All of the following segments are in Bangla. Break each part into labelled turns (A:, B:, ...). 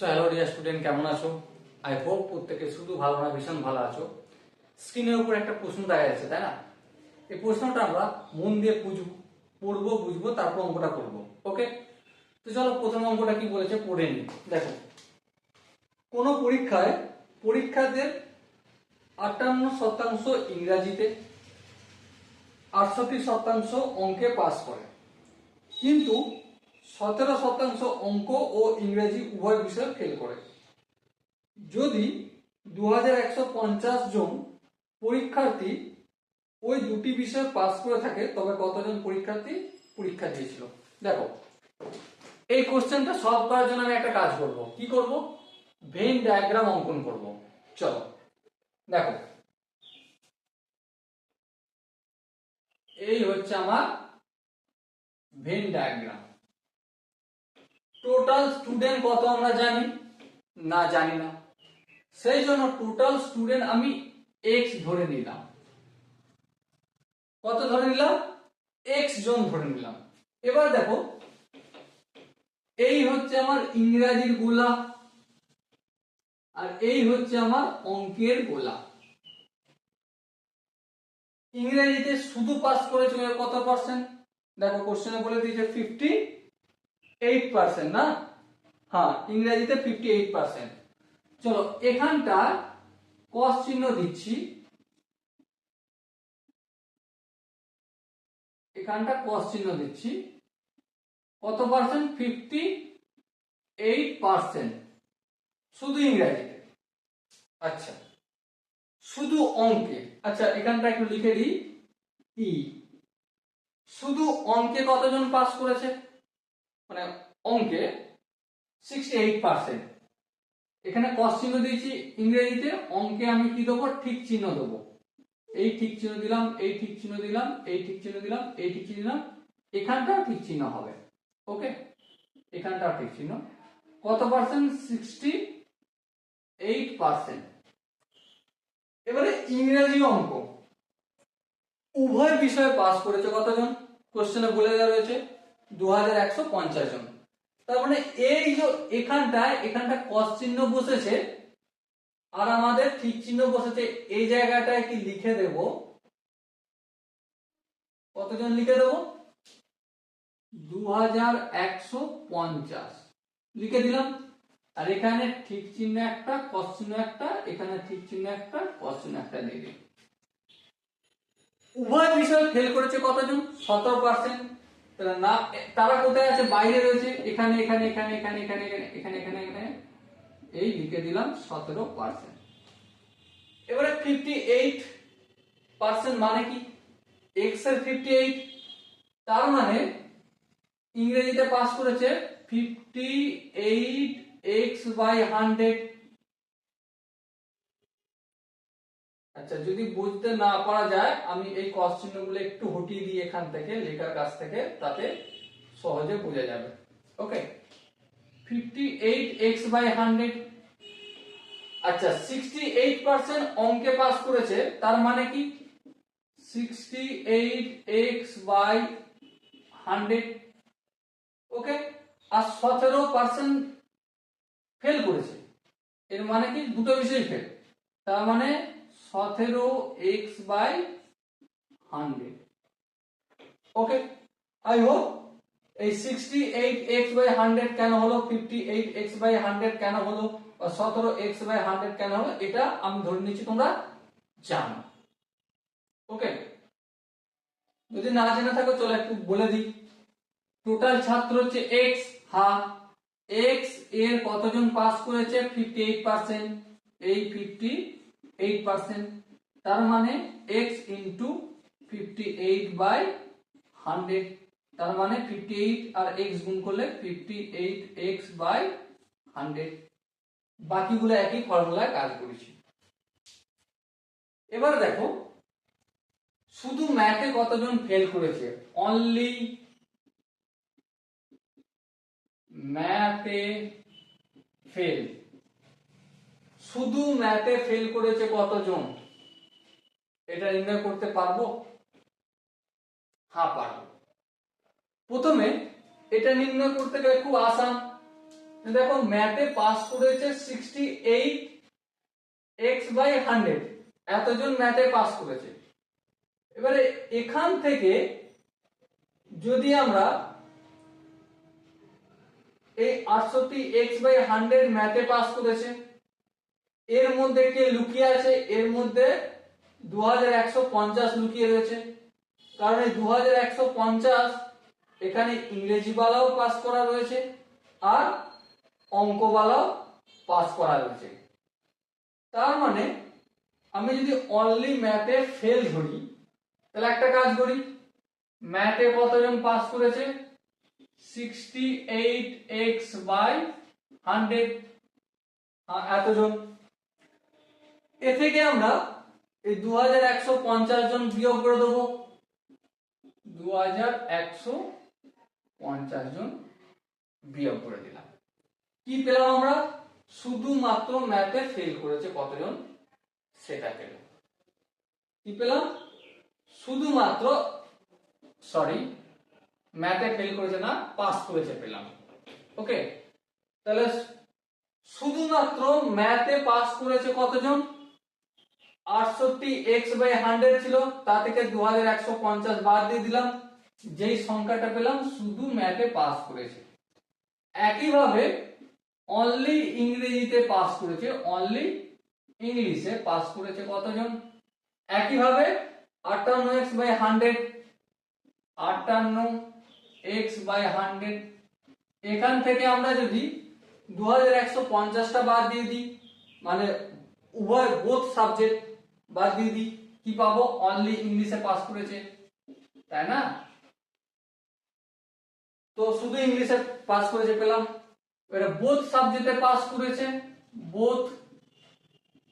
A: হ্যালো ডিয়ার স্টুডেন্ট, কেমন আছো? আই হোপ প্রত্যেকে শুধু ভালো না, ভীষণ ভালো আছো। স্ক্রিনের উপর একটা প্রশ্ন দেখা যাচ্ছে, তাই না? এই প্রশ্নটা আমরা মন দিয়ে পড়বো, বুঝবো, তারপর অঙ্কটা করবো। ওকে, তো চলো প্রথম অঙ্কটা কি বলেছে পড়ে নি। দেখো, কোন পরীক্ষায় পরীক্ষার্থীদের 58% ইংরাজিতে, 68% অঙ্কে পাস করে, কিন্তু 17% অঙ্ক ও ইংরেজি উভয় বিষয়ে ফেল করে। যদি 2150 জন পরীক্ষার্থী ওই দুটি বিষয়ে পাস করে থাকে, তবে কতজন পরীক্ষার্থী পরীক্ষা দিয়েছিল? দেখো, এই কোশ্চেনটা সলভ করার জন্য আমি একটা কাজ করব। কি করব? ভেন ডায়াগ্রাম অঙ্কন করব। চলো দেখো, এই হচ্ছে আমার ভেন ডায়াগ্রাম। টোটাল স্টুডেন্ট কত আমরা জানি না? জানি না। সেই জন্য টোটাল স্টুডেন্ট আমি এক্স ধরে নিলাম। কত ধরে নিলাম? এক্স জন ধরে নিলাম। এবার দেখো, এই হচ্ছে আমার ইংরেজির গোলা, আর এই হচ্ছে আমার অঙ্কের গোলা। ইংরেজিতে শুধু পাস করেছে কত পার্সেন্ট? দেখো কোশ্চেনে বলে দিয়েছে 58%, না? হ্যাঁ, ইংরেজিতে 58%। চলো এখানটা কস চিহ্ন দিচ্ছি, এখানটা কস চিহ্ন দিচ্ছি। কত পার্সেন্ট? 58% শুধু ইংরেজিতে। আচ্ছা, শুধু অঙ্কে, আচ্ছা এখানটা একটু লিখে দিই ই। শুধু অঙ্কে কতজন পাস করেছে? মানে অঙ্কে 68%। এখানে কস চিহ্ন দিয়েছি ইংরেজিতে, অঙ্কে আমি কি দেবো? ঠিক চিহ্ন দেবো। এই ঠিক চিহ্ন দিলাম, এই ঠিক চিহ্ন দিলাম, এই ঠিক চিহ্ন দিলাম, এই ঠিক চিহ্ন দিলাম। এখানটাও ঠিক চিহ্ন হবে। ওকে, এখানটাও ঠিক চিহ্ন। কত পার্সেন্ট? 68%। এবারে ইংরেজি অঙ্ক উভয় বিষয়ে পাস করেছে কতজন? কোশ্চেনে বলে দেওয়া রয়েছে 2150 জন। তার মানে এই যে এখানটা কস চিহ্ন বসেছে আর আমাদের ঠিক চিহ্ন বসেছে, এই জায়গাটায় কি লিখে দেব? কতজন লিখে দেব? 2150 লিখে দিলাম। আর এখানে ঠিক চিহ্ন একটা, কস চিহ্ন একটা, এখানে ঠিক চিহ্ন একটা, কস চিহ্ন একটা দিয়ে দিই। উভয় বিষয়ে ফেল করেছে কতজন? 17%। না, তারা কোথায় আছে? বাইরে রয়েছে। এখানে এখানে এখানে এখানে এখানে এখানে এখানে এখানে এই লিখে দিলাম 17%। এবারে 58% মানে কি? এক্স এর 58, তার মানে ইংরেজিতে পাস করেছে 58x/100। আচ্ছা, যদি বুঝতে না পারা যায় আমি এই কস চিহ্নগুলো একটু হটিয়ে দিই এখান থেকে, লেখার কাছ থেকে, তাতে সহজে বোঝা যাবে। ওকে, 58x/100। আচ্ছা, 68% অঙ্কে পাস করেছে, তার মানে কি? 68x/100। ওকে, আর 17% ফেল করেছে, এর মানে কি? দুটো বিষয় ফেল, তার মানে 17x/100। ওকে, আই হোপ এই 68x/100 কেন হলো, 58x/100 কেন হলো, 17x/100 কেন হলো, এটা আমি ধরে নিচ্ছি তোমরা জানো। ওকে, যদি না জেনে থাকো চলো একটু বলে দিই। টোটাল ছাত্র হচ্ছে এক্স। হ্যাঁ, এক্স এর কতজন পাস করেছে? 58%। এই 58%, তার মানে এক্স ইন্টু 58/100। তার মানে 58 আর এক্স গুণ করলে 58x/100। বাকিগুলো একই ফর্মুলায় কাজ করেছি। এবার দেখো, শুধু ম্যাথে কতজন ফেল করেছে? অনলি ম্যাথে ফেল, শুধু ম্যাথে ফেল করেছে কতজন? এটা নির্ণয় করতে পারবো? হ্যাঁ পারবো। প্রথমে এটা নির্ণয় করতে গেলে খুব আসান। দেখো ম্যাথে পাস করেছে 68x/100, এতজন ম্যাথে পাস করেছে। এবারে এখান থেকে যদি আমরা এই 68x/100 ম্যাথে পাস করেছে, এর মধ্যে কে লুকিয়ে আছে, এর মধ্যে 2150 লুকিয়ে রয়েছে, কারণ এই 2150 এখানে ইংরেজি বালাও পাস করা রয়েছে আর অঙ্ক বালাও পাস করা রয়েছে। তার মানে আমি যদি অনলি ম্যাথে ফেল ধরি, তাহলে একটা কাজ করি, ম্যাথে কতজন পাস করেছে 68x/100, এতজন। এ থেকে আমরা এই 2150 জন বিয়োগ করে দেবো, 2150 জন বিয়োগ করে দিলাম। কি পেলাম আমরা, শুধুমাত্র ম্যাথে ফেল করেছে কতজন সেটা পেলাম। কি পেলাম, শুধুমাত্র ম্যাথে ফেল করেছে না, পাস করেছে পেলাম। ওকে, তাহলে শুধুমাত্র ম্যাথে পাস করেছে কতজন, 68x/100 ছিল, তা থেকে 2150 বাদ দিয়ে দিলাম, যেই সংখ্যাটা পেলাম শুধু ম্যাথে পাস করেছে। একইভাবে অনলি ইংরেজিতে পাস করেছে, অনলি ইংলিশে পাস করেছে কতজন, একইভাবে 58x/100, 58x/100, এখান থেকে আমরা যদি 2150টা বাদ দিয়ে দিই, মানে উভয় বোথ সাবজেক্ট বাদ দিয়ে দিই, কি পাবো, অনলি ইংলিশে পাস করেছে, তাই না? তো শুধু ইংলিশে পাস করেছে পেলাম। এবারে বোথ সাবজেক্টে পাস করেছে, বোথ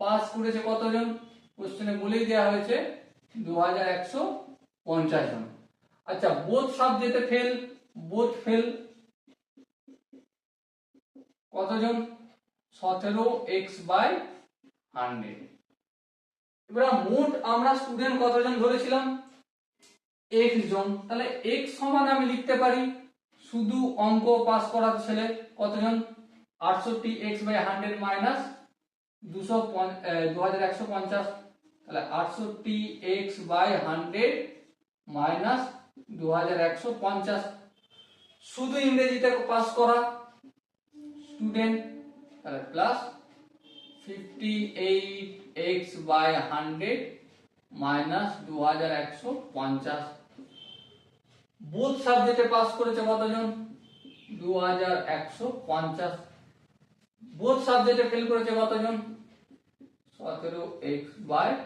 A: পাস করেছে কতজন, কোশ্চেনে বলেই দেওয়া হয়েছে 2150 জন। আচ্ছা, বোথ সাবজেক্টে ফেল, বোথ ফেল কতজন, 17x/100। এবার মোট আমরা স্টুডেন্ট কতজন ধরেছিলাম, x জন, তাহলে x সমান আমি লিখতে পারি শুধু অঙ্ক পাস করা ছেলে কতজন, 68x/100 মাইনাস 2150, তাহলে 68x/100 মাইনাস 2150। শুধু ইংরেজিতে পাস করা স্টুডেন্ট, তাহলে প্লাস 58x/100 মাইনাস 2150। বোথ সাবজেক্টে পাস করেছে কতজন, 2150। বোথ সাবজেক্টে ফেল করেছে কতজন, 17x/100।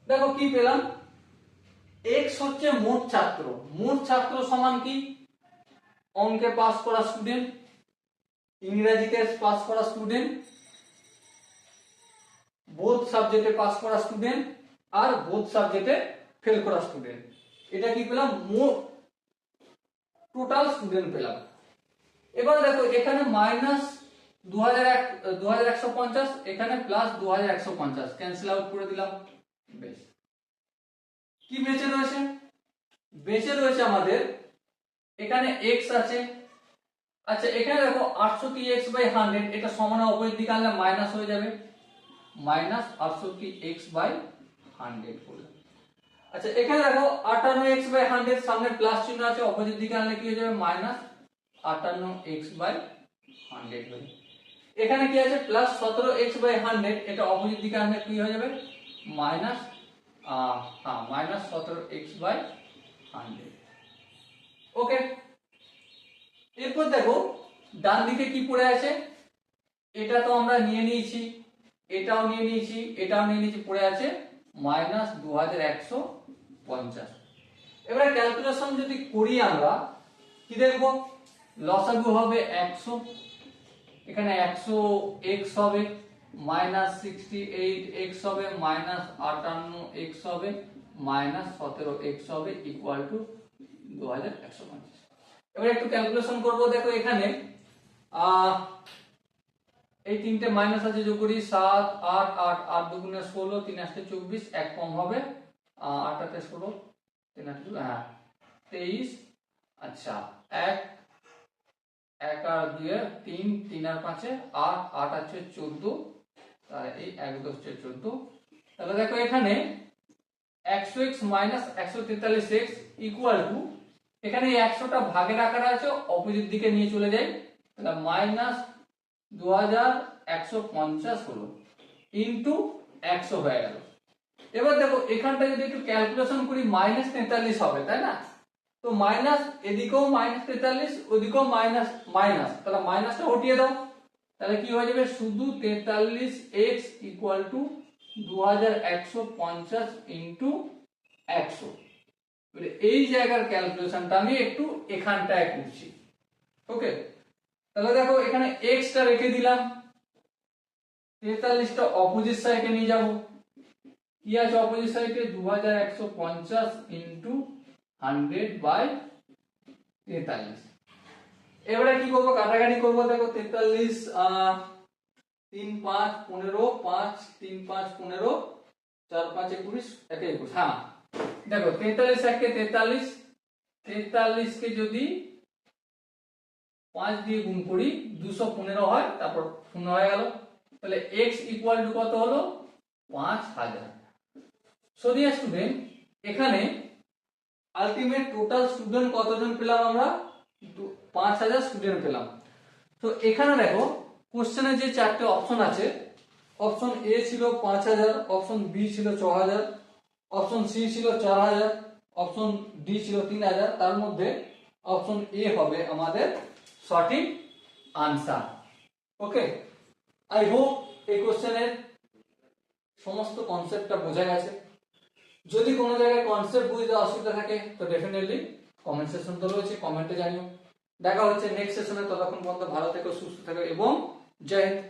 A: দেখো কি পেলাম, x হচ্ছে মোট ছাত্র, মোট ছাত্র সমান কি, অঙ্কে পাস করা স্টুডেন্ট, ইংরেজিতে পাস করা স্টুডেন্ট, বোথ সাবজেক্টে পাস করা স্টুডেন্ট আর বোথ সাবজেক্টে ফেল করা স্টুডেন্ট। এটা কি পেলাম, মোট টোটাল স্টুডেন্ট পেলাম। এবার দেখো এখানে মাইনাস 2150, এখানে প্লাস 2150, ক্যান্সেল আউট করে দিলাম। বেশ, কি বেঁচে রয়েছে, বেঁচে রয়েছে আমাদের এখানে x আছে। আচ্ছা, এখানে দেখো 68x/100, এটা সমান অপোজিট দিকে আনলে মাইনাস হয়ে যাবে, মাইনাস 68x/100 করলে। আচ্ছা, এখানে দেখো 58x/100, সামনে প্লাস চিহ্ন আছে, অপোজিট দিকে আনলে কি হয়ে যাবে, মাইনাস 58x/100 হবে। এখানে কি আছে, প্লাস 17x/100, এটা অপোজিট দিকে আনলে কি হয়ে যাবে, মাইনাস মাইনাস 17x/100। ওকে, এরপর দেখো ডান দিকে কি পড়ে আছে, এটা তো আমরা নিয়ে নিয়েছি, এটাও নিয়ে নিয়েছি, এটাও নিয়ে নিয়েছি, পড়ে আছে মাইনাস 2150। এবারে ক্যালকুলেশন যদি করি আমরা কি দেখব, লসাগু হবে 100, এখানে 100x হবে, মাইনাস 68x হবে, মাইনাস 58x হবে, মাইনাস 17x হবে, ইকুয়াল টু 2150। এবার একটু ক্যালকুলেশন করব। দেখো এখানে এই তিনটে মাইনাস আছে, যোগ করি 7 8 8 8 দুগুণে 16, 3 8 24, এক কম হবে, 8 8 16, 3 8 23। আচ্ছা, এক আর 2 3, 3 আর 5 8, 8 আছে 14, তাহলে এই 1 2 হচ্ছে 14। তাহলে দেখো এখানে 100x minus 143x equal to, এখানে এই 100টা ভাগের আকারে আছে, অপোজিট দিকে নিয়ে চলে যাই, তাহলে মাইনাস 2150 হলো ইনটু 100 হয়ে গেল। এবার দেখো এখানটা যদি একটু ক্যালকুলেশন করি মাইনাস 43 হবে, তাই না? তো মাইনাস, এদিকেও মাইনাস 43, ওদিকেও মাইনাস মাইনাস, তাহলে মাইনাসটা হটিয়ে দাও, তাহলে কি হয়ে যাবে শুধু 43x ইকুয়াল টু 2150 ইনটু 100। এই জায়গার ক্যালকুলেশনটা আমি একটু এখানটায় করছি। ওকে, তাহলে দেখো এখানে x টা রেখে দিলাম, 43টা অপোজিট সাইডে নিয়ে যাব, কি আছে অপোজিট সাইডে 2150 ইনটু 100/43। এবারে কি করব, কাটাকাটি করব। দেখো 43 3 5 15, 5 3 5 15, 4 5 21, 1 21। হ্যাঁ দেখো 43 একে 43, 43 কে যদি 5 দিয়ে গুণ করি 215 হয়, তারপর 0 হয়ে গেল, তাহলে x ইকুয়াল টু কত হলো 5000। সো ডিয়ার স্টুডেন্ট, এখানে আলটিমেট টোটাল স্টুডেন্ট কতজন পেলাম আমরা, 5000 স্টুডেন্ট পেলাম। তো এখানে দেখো কোশ্চেনে যে চারটে অপশন আছে, অপশন এ ছিল 5000, অপশন বি ছিল 6000, অপশন সি ছিল 4000, অপশন ডি ছিল 3000, তার মধ্যে অপশন এ হবে আমাদের সঠিক আনসার। ওকে, আই হোপ এই কোশ্চেনের সমস্ত কনসেপ্টটা বোঝা গেছে। যদি কোনো জায়গায় কনসেপ্ট বুঝতে অসুবিধা থাকে তো ডেফিনেটলি কমেন্ট সেকশন তো রয়েছে, কমেন্টে জানিও। দেখা হচ্ছে নেক্সট সেশনে, ততক্ষণ পর্যন্ত ভালো থেকো, সুস্থ থেকো এবং জয় হিন্দ।